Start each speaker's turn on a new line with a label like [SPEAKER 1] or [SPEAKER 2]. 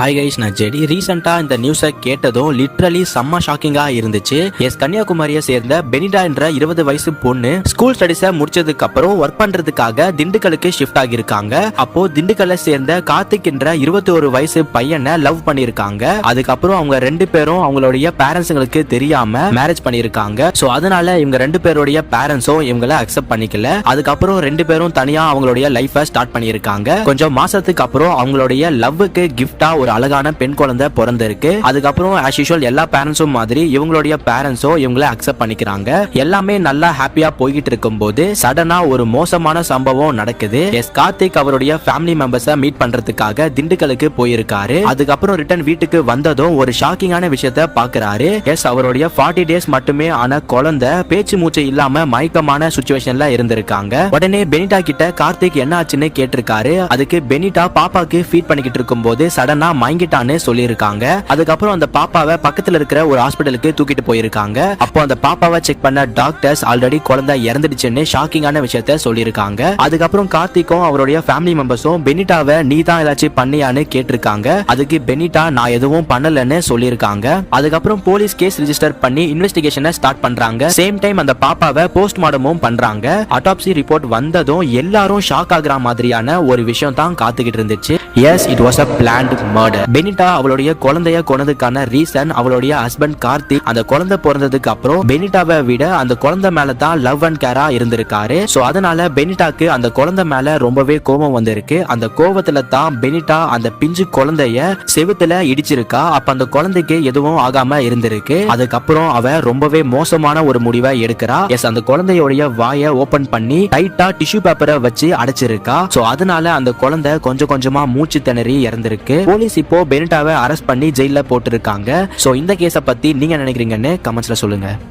[SPEAKER 1] Hi guys, நான் JD. ரீசெண்டா இந்த நியூஸை கேட்டதும் லிட்ரலி செம்ம ஷாக்கிங்கா இருந்துச்சு. கன்னியாகுமரியை சேர்ந்த பெனிடா என்ற 20 வயசு பொண்ணு ஸ்கூல் ஸ்டடிஸை முடிச்சதுக்கு அப்புறம் ஒர்க் பண்றதுக்காக திண்டுக்கலுக்கு ஷிஃப்ட் ஆகியிருக்காங்க. அப்போ திண்டுக்கல்லை சேர்ந்த கார்த்திக் என்ற 21 வயசு பையனை லவ் பண்ணிருக்காங்க. அதுக்கப்புறம் அவங்க 2 பேரும் அவங்களுடைய பேரண்ட்ஸுங்களுக்கு தெரியாம மேரேஜ் பண்ணிருக்காங்க. சோ அதனால இவங்க 2 பேருடைய பேரண்ட்ஸும் இவங்களை அக்செப்ட் பண்ணிக்கல. அதுக்கப்புறம் 2 பேரும் தனியா அவங்களுடைய லைஃபை ஸ்டார்ட் பண்ணிருக்காங்க. கொஞ்சம் மாசத்துக்கு அப்புறம் அவங்களுடைய லவ்வுக்கு கிஃப்டா ஒரு அழகான பெண் குழந்தை பிறந்திருக்கு. அதுக்கப்புறம் ஆஸ் யூசுவல் எல்லா பேரண்ட்ஸும் மாதிரி இவங்களுடைய பேரண்ட்ஸும் இவங்களை அக்செப்ட் பண்ணிக்கிறாங்க. எல்லாமே நல்லா ஹாப்பியா போய்கிட்டு இருக்கும்போது சடனா ஒரு மோசமான சம்பவம் நடக்குது. கார்த்திக் அவருடைய ஃபேமிலி மெம்பர்ஸை மீட் பண்றதுக்காக திண்டுக்கலுக்கு போயிருக்காரு. அதுக்கப்புறம் ரிட்டர்ன் வீட்டுக்கு வந்ததும் ஒரு ஷாக்கிங்கான விஷயத்தை பாக்குறாரு. அவருடைய 40 டேஸ் மட்டுமே ஆன குழந்தை பேச்சு மூச்சு இல்லாம மயக்கமான சிச்சுவேஷன்ல இருந்திருக்காங்க. உடனே பெனிடா கிட்ட கார்த்திக் என்ன ஆச்சுன்னு கேட்டிருக்காரு. அதுக்கு பெனிடா பாப்பாக்கு ஃபீட் பண்ணிக்கிட்டு இருக்கும் போது சடனா மயங்கிட்டான்னு சொல்லியிருக்காங்க. அதுக்கப்புறம் அந்த பாப்பாவை பக்கத்துல இருக்கிற ஒரு ஹாஸ்பிடலுக்கு தூக்கிட்டு போயிருக்காங்க. அப்போ அந்த பாப்பாவை செக் பண்ண டாக்டர்ஸ் ஆல்ரெடி குழந்தை இறந்துடுச்சுன்னு ஷாக்கிங்கான விஷயத்த சொல்லியிருக்காங்க. அதுக்கப்புறம் கார்த்திக்கும் அவருடைய ஃபேமிலி மெம்பர்ஸும் பெனிடாவை நீ தான் ஏதாச்சும் பண்ணியான்னு கேட்டிருக்காங்க. அதுக்கு பெனிடா நான் எதுவும் பண்ணலன்னு சொல்லியிருக்காங்க. அதுக்கப்புறம் போலீஸ் கேஸ் ரிஜிஸ்டர் பண்ணி இன்வெஸ்டிகேஷனை ஸ்டார்ட் பண்றாங்க. சேம் டைம் அந்த பாப்பாவை போஸ்ட்மார்ட்டமும் பண்றாங்க. ஆட்டாப்சி ரிப்போர்ட் வந்ததும் எல்லாரும் ஷாக் ஆகுற மாதிரியான ஒரு விஷயம் தான் காத்துக்கிட்டு இருந்துச்சு. Yes, it was a planned murder. Benita அவளுடைய குழந்தைய கொன்னதுக்கான ரீசன் அவளுடைய ஹஸ்பண்ட் கார்த்திக் அந்த குழந்தை பிறந்ததுக்கு அப்புறம் பெனிடாவை விட அந்த குழந்தை மேல தான் லவ் அண்ட் கேரா இருந்திருக்காரு. சோ அதனால பெனிடாக்கு அந்த குழந்தை மேல ரொம்பவே கோபம் வந்திருக்கு. அந்த கோபத்துல தான் பெனிடா அந்த பிஞ்சு குழந்தைய செவுத்துல இடிச்சிருக்கா. அப்ப அந்த குழந்தைக்கு எதுவும் ஆகாம இருந்திருக்கு. அதுக்கப்புறம் அவ ரொம்பவே மோசமான ஒரு முடிவை எடுக்கிறா. அந்த குழந்தையோடைய வாயை ஓபன் பண்ணி டைட்டா டிஷ்யூ பேப்பரை வச்சு அடைச்சிருக்கா. சோ அதனால அந்த குழந்தை கொஞ்சம் கொஞ்சமா மூச்சு திணறி இறந்திருக்கு. போலீஸ் இப்போ பெனிடாவை அரெஸ்ட் பண்ணி ஜெயில போட்டிருக்காங்க. சோ இந்த கேஸை பத்தி நீங்க நினைக்கிறீங்கன்னு கமெண்ட்ஸ்ல சொல்லுங்க.